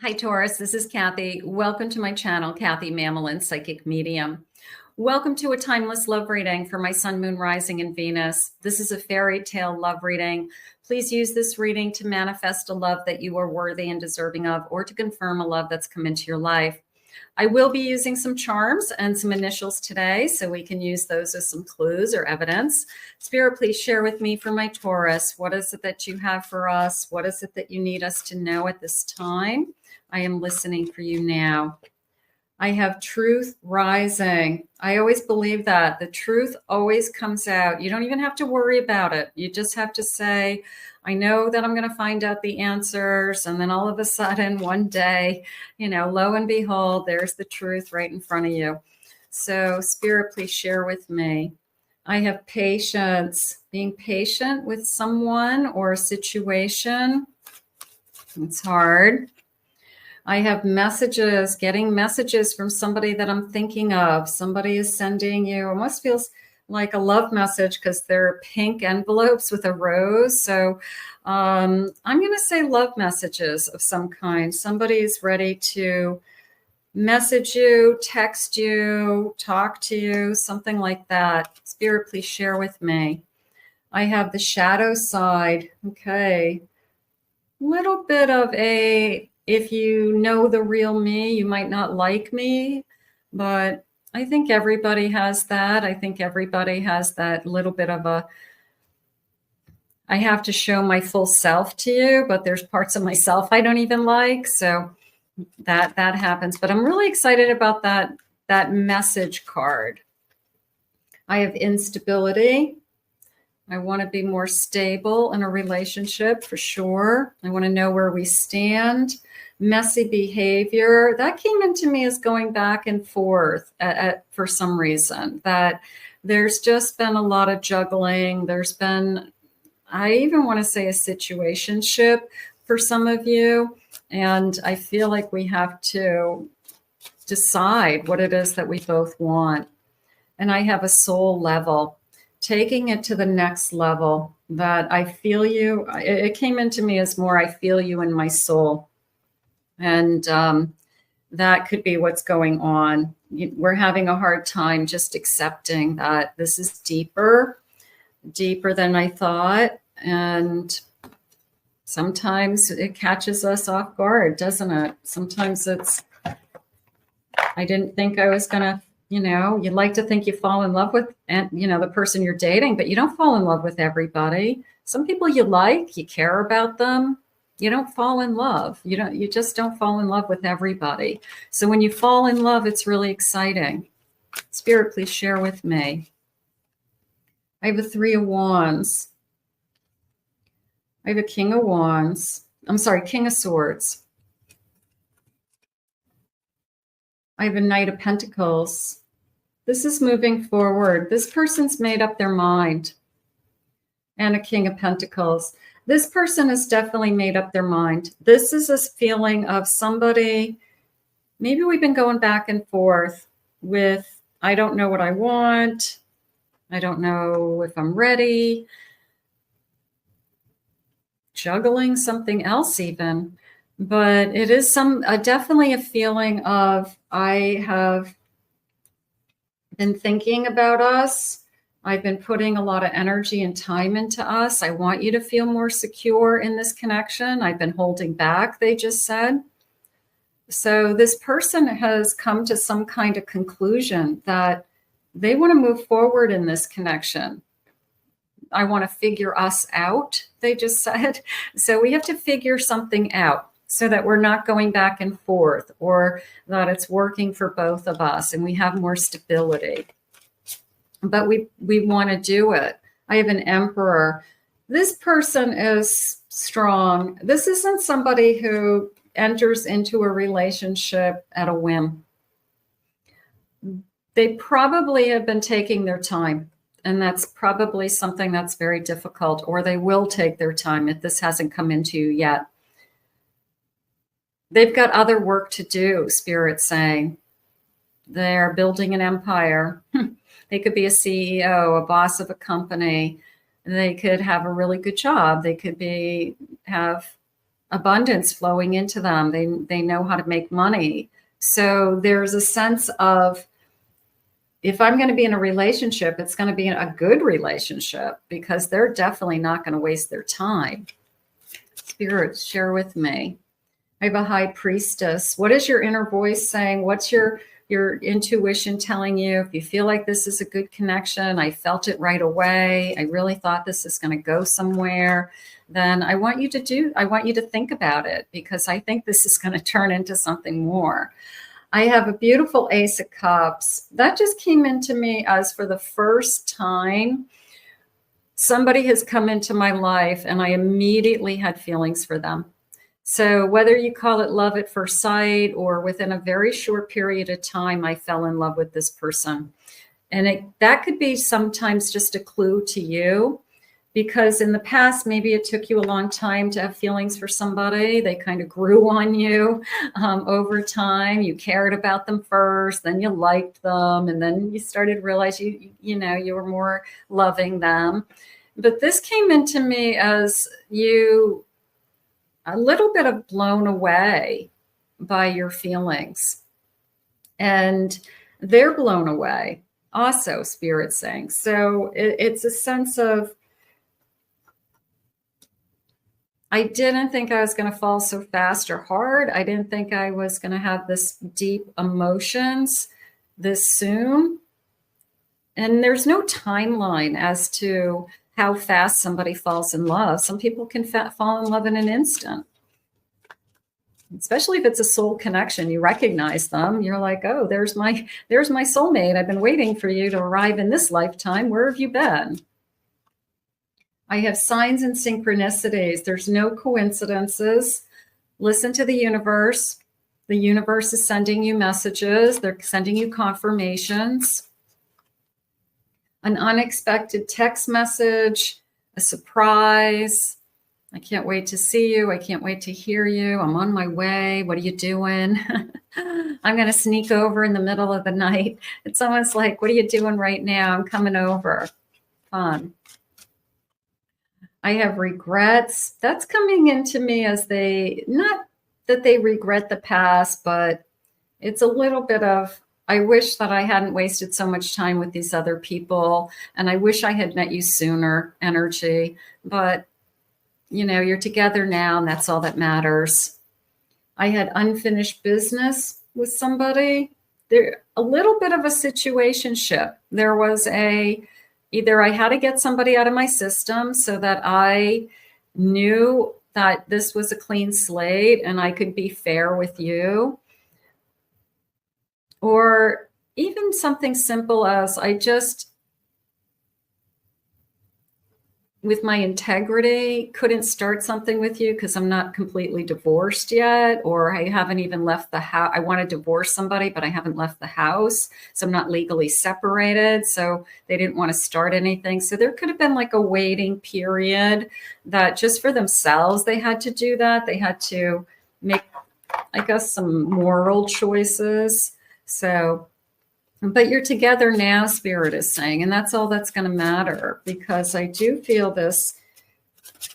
Hi, Taurus. This is Kathy. Welcome to my channel, Kathy Mamolen, Psychic Medium. Welcome to a timeless love reading for my Sun, Moon, Rising, and Venus. This is a fairy tale love reading. Please use this reading to manifest a love that you are worthy and deserving of, or to confirm a love that's come into your life. I will be using some charms and some initials today, so we can use those as some clues or evidence. Spirit, please share with me for my Taurus. What is it that you have for us? What is it that you need us to know at this time? I am listening for you now. I have truth rising. I always believe that the truth always comes out. You don't even have to worry about it. You just have to say, I know that I'm going to find out the answers. And then all of a sudden, one day, lo and behold, there's the truth right in front of you. So Spirit, please share with me. I have patience, being patient with someone or a situation. It's hard. I have messages, getting messages from somebody that I'm thinking of. Somebody is sending you, almost feels like a love message because they're pink envelopes with a rose. So I'm going to say love messages of some kind. Somebody is ready to message you, text you, talk to you, something like that. Spirit, please share with me. I have the shadow side. Okay. Little bit of a, if you know the real me, you might not like me, but I think everybody has that. I think everybody has that little bit of a, I have to show my full self to you, but there's parts of myself I don't even like. So that happens, but I'm really excited about that message card. I have instability. I want to be more stable in a relationship for sure. I want to know where we stand. Messy behavior. That came into me as going back and forth for some reason. That there's just been a lot of juggling. There's been, I even want to say, a situationship for some of you. And I feel like we have to decide what it is that we both want. And I have a soul level. Taking it to the next level, that I feel you. It came into me as more, I feel you in my soul. And that could be what's going on. We're having a hard time just accepting that this is deeper than I thought. And sometimes it catches us off guard, doesn't it? Sometimes it's, I didn't think I was going to, you'd like to think you fall in love with, and the person you're dating, but you don't fall in love with everybody. Some people you like, you care about them. You don't fall in love. You just don't fall in love with everybody. So when you fall in love, it's really exciting. Spirit, please share with me. I have a 3 of Wands. I have a King of Wands. I'm sorry, King of Swords. I have a Knight of Pentacles. This is moving forward. This person's made up their mind. And a King of Pentacles. This person has definitely made up their mind. This is a feeling of somebody, maybe we've been going back and forth with, I don't know what I want. I don't know if I'm ready. Juggling something else even. But it is definitely a feeling of, I have been thinking about us. I've been putting a lot of energy and time into us. I want you to feel more secure in this connection. I've been holding back, they just said. So this person has come to some kind of conclusion that they want to move forward in this connection. I want to figure us out, they just said. So we have to figure something out so that we're not going back and forth, or that it's working for both of us and we have more stability. But we want to do it. I have an Emperor. This person is strong. This isn't somebody who enters into a relationship at a whim. They probably have been taking their time. And that's probably something that's very difficult, or they will take their time if this hasn't come into you yet. They've got other work to do, Spirit's saying. They're building an empire. They could be a CEO, a boss of a company. They could have a really good job. They could have abundance flowing into them. They know how to make money. So there's a sense of, if I'm going to be in a relationship, it's going to be a good relationship, because they're definitely not going to waste their time. Spirit, share with me. I have a high priestess. What is your inner voice saying? What's your intuition telling you? If you feel like this is a good connection, I felt it right away, I really thought this is going to go somewhere, then I want you to think about it, because I think this is going to turn into something more. I have a beautiful Ace of Cups. That just came into me as, for the first time, somebody has come into my life and I immediately had feelings for them. So whether you call it love at first sight, or within a very short period of time, I fell in love with this person. And that could be sometimes just a clue to you, because in the past, maybe it took you a long time to have feelings for somebody. They kind of grew on you over time. You cared about them first, then you liked them, and then you started to realize you were more loving them. But this came into me as you a little bit of blown away by your feelings, and they're blown away also, Spirit's saying. So it's a sense of, I didn't think I was going to fall so fast or hard. I didn't think I was going to have this deep emotions this soon. And there's no timeline as to how fast somebody falls in love. Some people can fall in love in an instant, especially if it's a soul connection. You recognize them. You're like, oh, there's my soulmate. I've been waiting for you to arrive in this lifetime. Where have you been? I have signs and synchronicities. There's no coincidences. Listen to the universe. The universe is sending you messages. They're sending you confirmations. An unexpected text message, a surprise. I can't wait to see you. I can't wait to hear you. I'm on my way. What are you doing? I'm going to sneak over in the middle of the night. It's almost like, what are you doing right now? I'm coming over. Fun. I have regrets. That's coming into me as not that they regret the past, but it's a little bit of, I wish that I hadn't wasted so much time with these other people, and I wish I had met you sooner energy. But, you're together now, and that's all that matters. I had unfinished business with somebody. There, a little bit of a situationship. There was either I had to get somebody out of my system so that I knew that this was a clean slate and I could be fair with you. Or even something simple as with my integrity, couldn't start something with you because I'm not completely divorced yet, or I haven't even left the house. I want to divorce somebody, but I haven't left the house. So I'm not legally separated. So they didn't want to start anything. So there could have been like a waiting period that just for themselves, they had to do that. They had to make, I guess, some moral choices. So, but you're together now, Spirit is saying, and that's all that's going to matter, because I do feel this,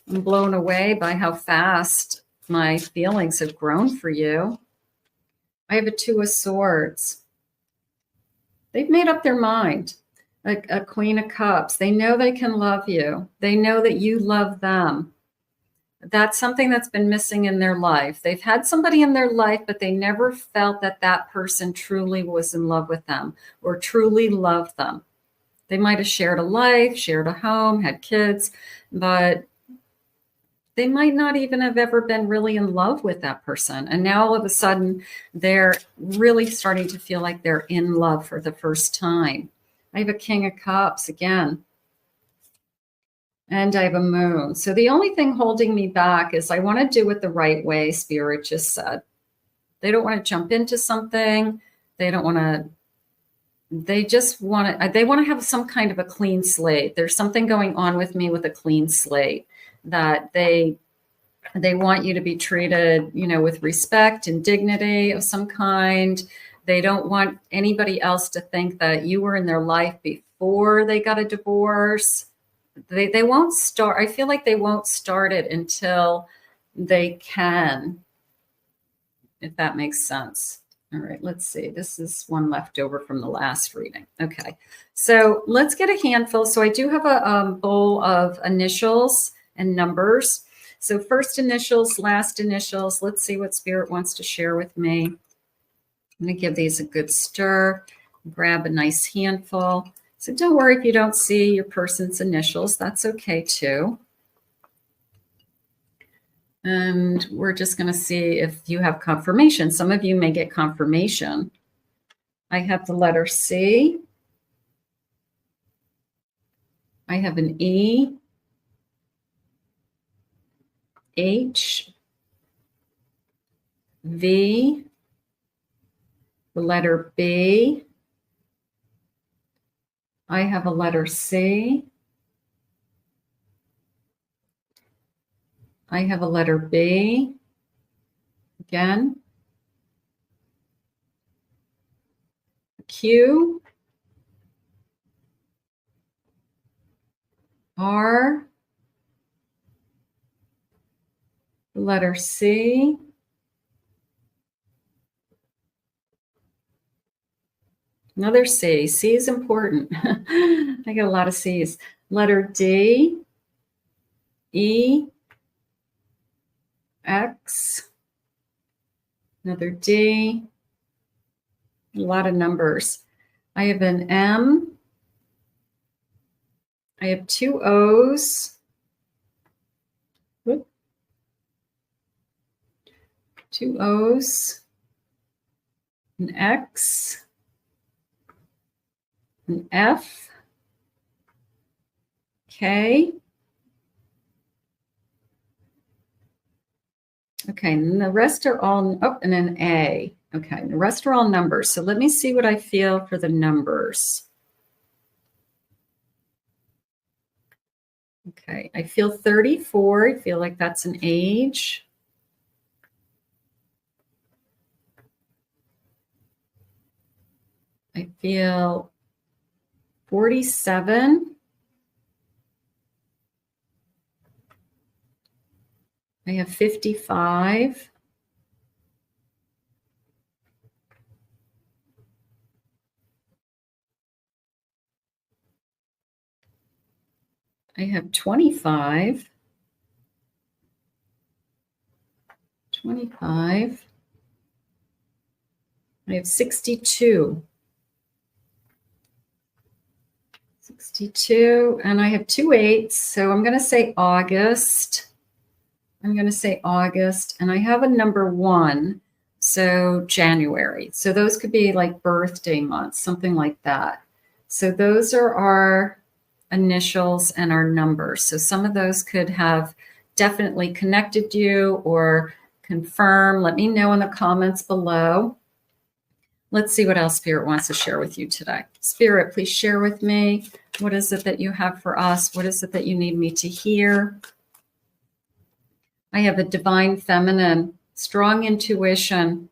I'm blown away by how fast my feelings have grown for you. I have a Two of Swords. They've made up their mind. A Queen of Cups. They know they can love you. They know that you love them. That's something that's been missing in their life. They've had somebody in their life, but they never felt that that person truly was in love with them or truly loved them. They might have shared a life, shared a home, had kids, but they might not even have ever been really in love with that person. And now all of a sudden, they're really starting to feel like they're in love for the first time. I have a King of Cups again. And I have a Moon. So the only thing holding me back is I want to do it the right way, Spirit just said. They don't want to jump into something. They don't want to, they just want to, they want to have some kind of a clean slate. There's something going on with me with a clean slate, that they want you to be treated, with respect and dignity of some kind. They don't want anybody else to think that you were in their life before they got a divorce. They won't start. I feel like they won't start it until they can, if that makes sense. All right, let's see. This is one left over from the last reading. Okay, so let's get a handful. So I do have a bowl of initials and numbers. So first initials, last initials. Let's see what Spirit wants to share with me. I'm going to give these a good stir, grab a nice handful. So don't worry if you don't see your person's initials. That's okay too. And we're just going to see if you have confirmation. Some of you may get confirmation. I have the letter C. I have an E, H, V, the letter B. I have a letter C. I have a letter B, again, Q, R, the letter C, another C. C is important. I got a lot of C's. Letter D, E, X, another D, a lot of numbers. I have an M. I have two O's. Whoop. Two O's, an X, an F, K. Okay, and the rest are all, oh, and an A. Okay, the rest are all numbers. So let me see what I feel for the numbers. Okay, I feel 34. I feel like that's an age. I feel 47. I have 55. I have 25. 25. I have 62. 62. And I have 2 8s. So I'm going to say August. I'm going to say August. And I have a number 1. So January. So those could be like birthday months, something like that. So those are our initials and our numbers. So some of those could have definitely connected you or confirm. Let me know in the comments below. Let's see what else Spirit wants to share with you today. Spirit, please share with me. What is it that you have for us? What is it that you need me to hear? I have a divine feminine, strong intuition.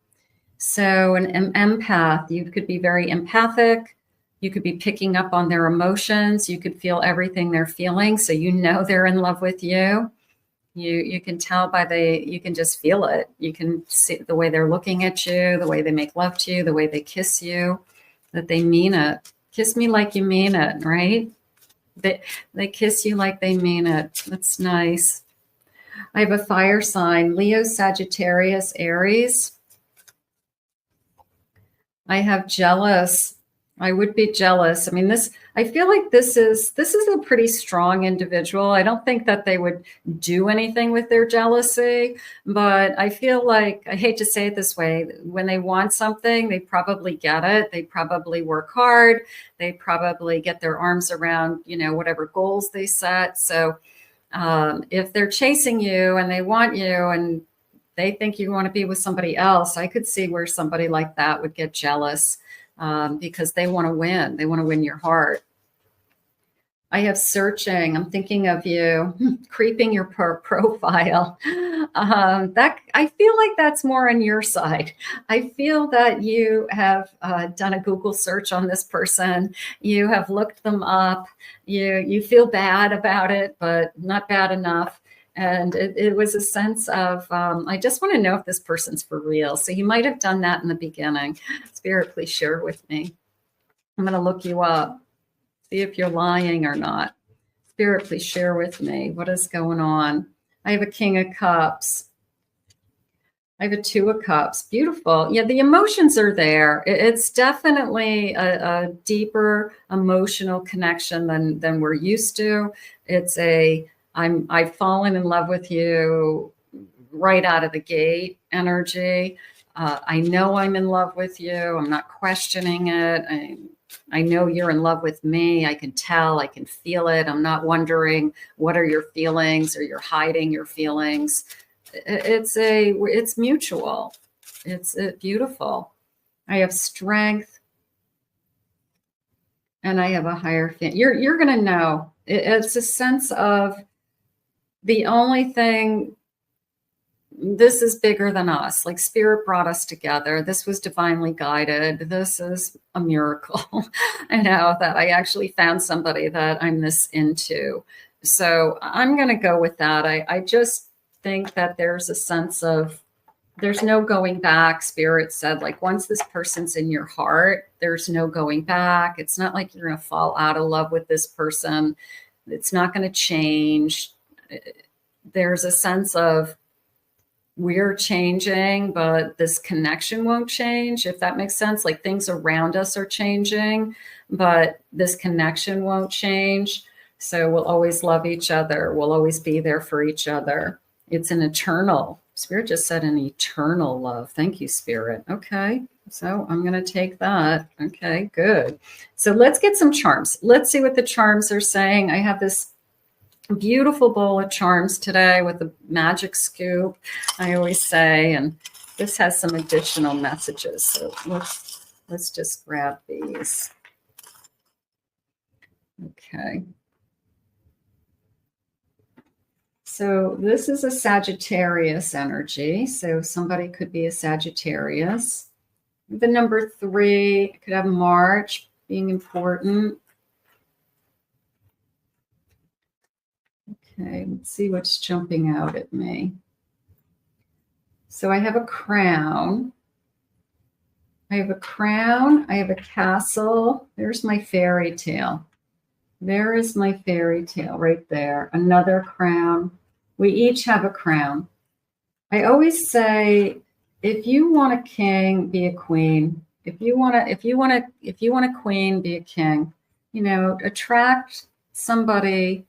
So an empath, you could be very empathic. You could be picking up on their emotions. You could feel everything they're feeling. So you know they're in love with you. You can tell by you can just feel it. You can see the way they're looking at you, the way they make love to you, the way they kiss you, that they mean it. Kiss me like you mean it, right? They kiss you like they mean it. That's nice. I have a fire sign, Leo, Sagittarius, Aries. I have jealous. I would be jealous. I mean, I feel like this is a pretty strong individual. I don't think that they would do anything with their jealousy, but I feel like, I hate to say it this way, when they want something, they probably get it. They probably work hard. They probably get their arms around, whatever goals they set. So if they're chasing you and they want you and they think you want to be with somebody else, I could see where somebody like that would get jealous. Because they want to win. They want to win your heart. I have searching. I'm thinking of you, creeping your profile. That I feel like that's more on your side. I feel that you have done a Google search on this person. You have looked them up. You feel bad about it, but not bad enough. And it was a sense of, I just want to know if this person's for real. So you might have done that in the beginning. Spirit, please share with me. I'm going to look you up, see if you're lying or not. Spirit, please share with me. What is going on? I have a King of Cups. I have a Two of Cups. Beautiful. Yeah, the emotions are there. It's definitely a deeper emotional connection than we're used to. It's I've fallen in love with you right out of the gate energy. I know I'm in love with you. I'm not questioning it. I know you're in love with me. I can tell, I can feel it. I'm not wondering what are your feelings, or you're hiding your feelings. It's mutual. It's beautiful. I have strength and I have a higher fan. You're going to know. It's a sense of the only thing, this is bigger than us. Like spirit brought us together. This was divinely guided. This is a miracle. I know that I actually found somebody that I'm this into. So I'm going to go with that. I just think that there's a sense of, there's no going back. Spirit said, like, once this person's in your heart, there's no going back. It's not like you're going to fall out of love with this person. It's not going to change. There's a sense of, we're changing, but this connection won't change, if that makes sense. Like things around us are changing, but this connection won't change. So we'll always love each other. We'll always be there for each other. It's an eternal, Spirit just said an eternal love. Thank you, Spirit. Okay, so I'm going to take that. Okay, good. So let's get some charms. Let's see what the charms are saying. I have this beautiful bowl of charms today with a magic scoop, I always say, and this has some additional messages. So let's just grab these. Okay. So this is a Sagittarius energy. So somebody could be a Sagittarius. The number 3 could have March being important. Okay, let's see what's jumping out at me. So I have a crown. I have a crown. I have a castle. There's my fairy tale. There is my fairy tale right there. Another crown. We each have a crown. I always say, if you want a king, be a queen. If you want a queen, be a king. You know, attract somebody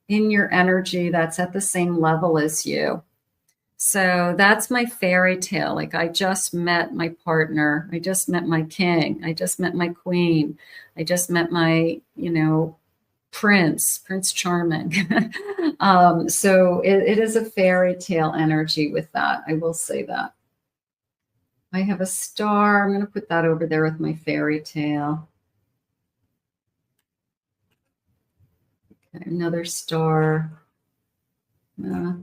in your energy that's at the same level as you. So that's my fairy tale. Like, I just met my partner. I just met my king. I just met my queen. I just met my, Prince Charming. So it is a fairy tale energy with that. I will say that. I have a star. I'm going to put that over there with my fairy tale. Okay, another star.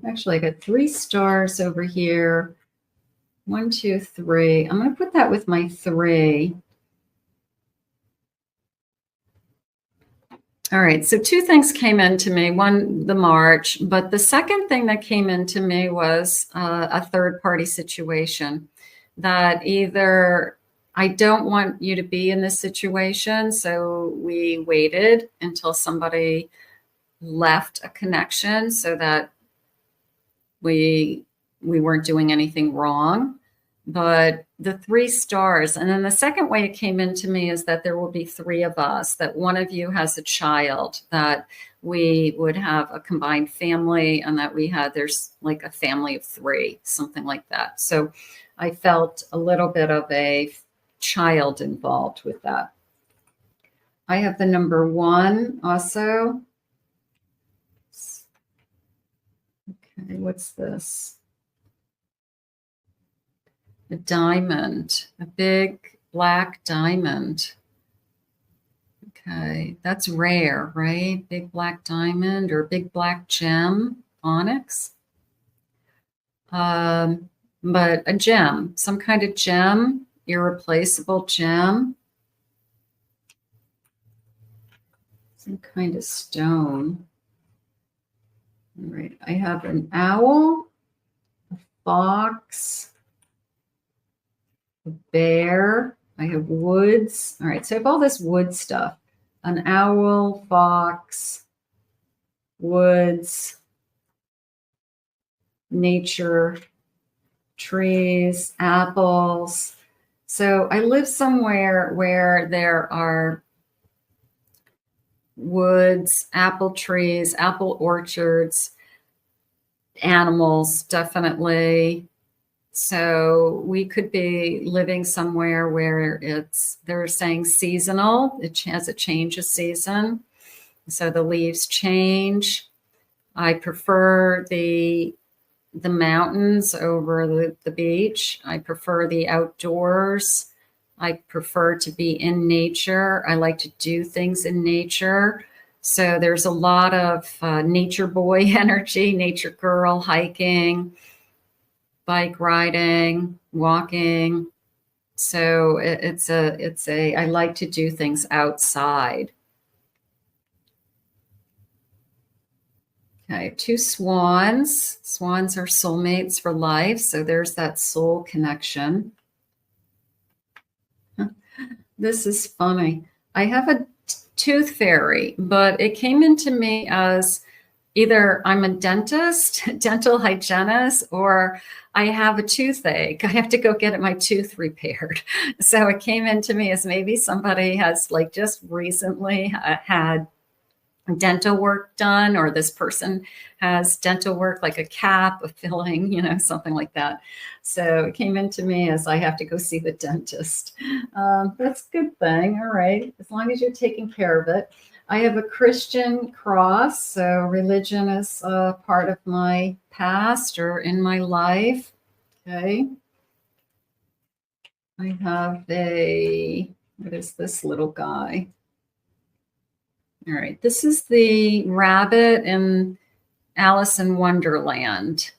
Actually, I got 3 stars over here. 1, 2, 3. I'm going to put that with my 3. All right, so 2 things came into me. One, the March, but the second thing that came into me was a third-party situation that either I don't want you to be in this situation, so we waited until somebody left a connection so that we weren't doing anything wrong. But the 3 stars, and then the second way it came into me is that there will be 3 of us, that one of you has a child, that we would have a combined family, and that there's like a family of 3, something like that. So I felt a little bit of a child involved with that. I have the number 1 also. Okay, what's this? A diamond, a big black diamond. Okay, that's rare, right? Big black diamond or big black gem, onyx. But a gem, some kind of gem, irreplaceable gem. Some kind of stone. All right, I have an owl, a fox, a bear. I have woods. All right, so I have all this wood stuff. An owl, fox, woods, nature, trees, apples. So I live somewhere where there are woods, apple trees, apple orchards, animals, definitely. So we could be living somewhere where they're saying seasonal. It has a change of season. So the leaves change. I prefer the mountains over the beach. I prefer the outdoors. I prefer to be in nature. I like to do things in nature. So there's a lot of nature boy energy, nature girl, hiking, bike riding, walking. So I like to do things outside. Okay, 2 swans. Swans are soulmates for life. So there's that soul connection. This is funny. I have a tooth fairy, but it came into me as either I'm a dentist, dental hygienist, or I have a toothache. I have to go get my tooth repaired. So it came into me as maybe somebody has like just recently had dental work done, or this person has dental work, like a cap, a filling, something like that. So it came into me as I have to go see the dentist. That's a good thing. All right. As long as you're taking care of it. I have a Christian cross. So religion is part of my past or in my life. Okay. I have what is this little guy? All right, this is the rabbit in Alice in Wonderland.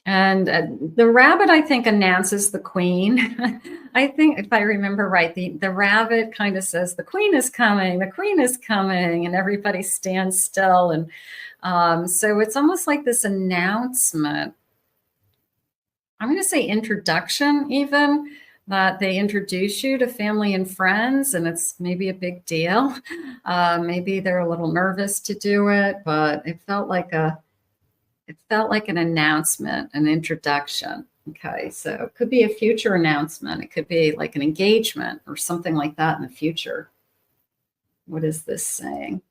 And the rabbit, I think, announces the queen. I think, if I remember right, the rabbit kind of says, the queen is coming, and everybody stands still. And so it's almost like this announcement. I'm going to say introduction even. That they introduce you to family and friends, and it's maybe a big deal. Maybe they're a little nervous to do it, but it felt like an announcement, an introduction. Okay, so it could be a future announcement. It could be like an engagement or something like that in the future. What is this saying?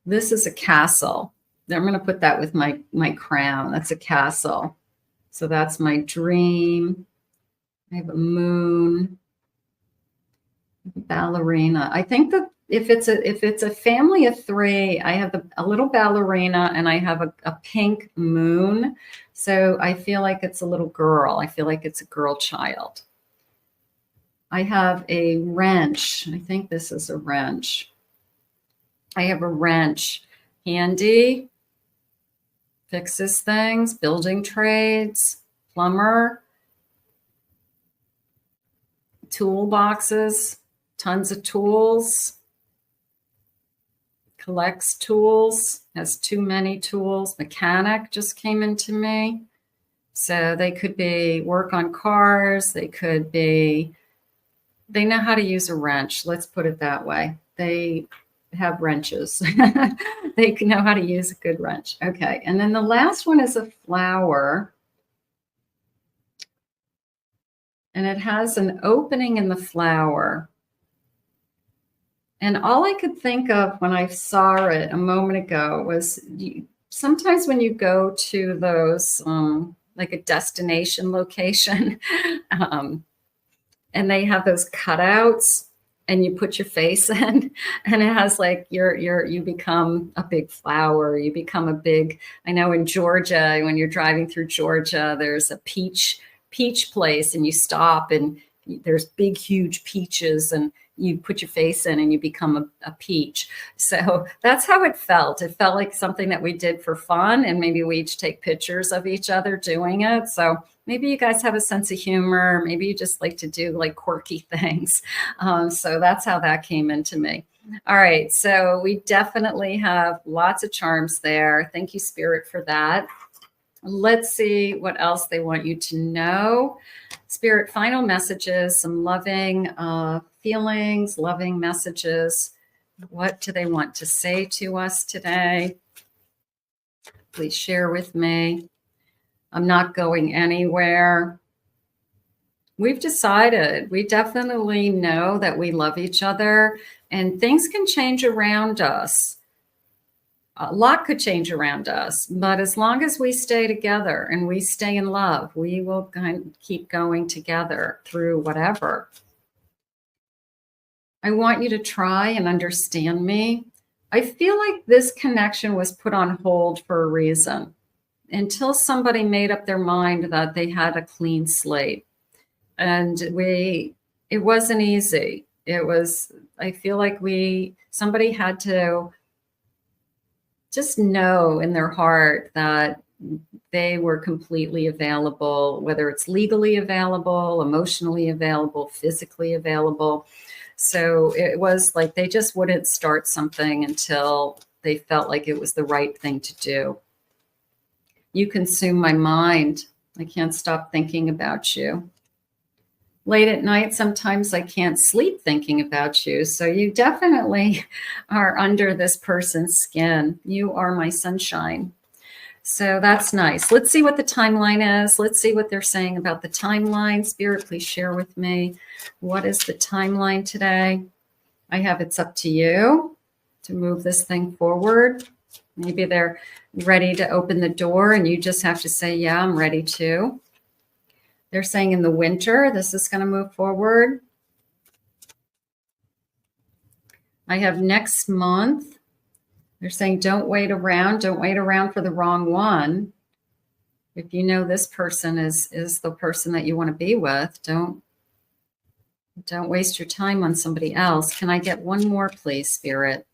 This is a castle. I'm going to put that with my crown. That's a castle. So that's my dream. I have a moon, a ballerina. I think that if it's a family of 3, I have a little ballerina and I have a pink moon. So I feel like it's a little girl. I feel like it's a girl child. I have a wrench. I think this is a wrench. I have a wrench handy. Fixes things, building trades, plumber, toolboxes, tons of tools, collects tools, has too many tools. Mechanic just came into me. So they could be work on cars. They know how to use a wrench. Let's put it that way. They have wrenches. They know how to use a good wrench. Okay. And then the last one is a flower. And it has an opening in the flower. And all I could think of when I saw it a moment ago was sometimes when you go to those, like a destination location, and they have those cutouts, and you put your face in, and it has like you become a big flower. You become a big. I know in Georgia, when you're driving through Georgia, there's a peach place, and you stop, and there's big, huge peaches, and you put your face in and you become a peach. So that's how it felt. It felt like something that we did for fun, and maybe we each take pictures of each other doing it. So maybe you guys have a sense of humor. Maybe you just like to do like quirky things. So that's how that came into me. All right, so we definitely have lots of charms there. Thank you, Spirit, for that. Let's see what else they want you to know. Spirit, final messages, some loving feelings, loving messages. What do they want to say to us today? Please share with me. I'm not going anywhere. We've decided, we definitely know that we love each other, and things can change around us. A lot could change around us, but as long as we stay together and we stay in love, we will keep going together through whatever. I want you to try and understand me. I feel like this connection was put on hold for a reason, until somebody made up their mind that they had a clean slate. And it wasn't easy. I feel like somebody had to just know in their heart that they were completely available, whether it's legally available, emotionally available, physically available. So it was like they just wouldn't start something until they felt like it was the right thing to do. You consume my mind. I can't stop thinking about you. Late at night, sometimes I can't sleep thinking about you. So you definitely are under this person's skin. You are my sunshine. So that's nice. Let's see what the timeline is. Let's see what they're saying about the timeline. Spirit, please share with me. What is the timeline today? I have it's up to you to move this thing forward. Maybe they're ready to open the door and you just have to say, yeah, I'm ready to. They're saying in the winter, this is going to move forward. I have next month. They're saying, don't wait around. Don't wait around for the wrong one. If you know this person is the person that you want to be with, don't waste your time on somebody else. Can I get one more, please, Spirit?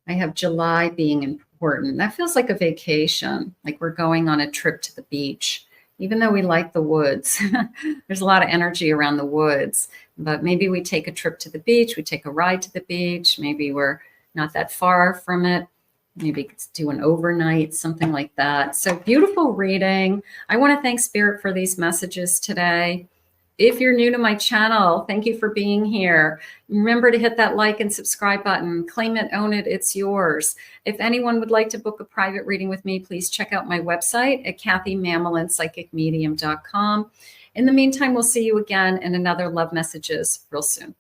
I have July being important. That feels like a vacation, like we're going on a trip to the beach. Even though we like the woods, there's a lot of energy around the woods, but maybe we take a trip to the beach, we take a ride to the beach, maybe we're not that far from it, maybe do an overnight, something like that. So beautiful reading. I want to thank Spirit for these messages today. If you're new to my channel, thank you for being here. Remember to hit that like and subscribe button. Claim it, own it, it's yours. If anyone would like to book a private reading with me, please check out my website at KathyMamolenPsychicMedium.com. In the meantime, we'll see you again in another Love Messages real soon.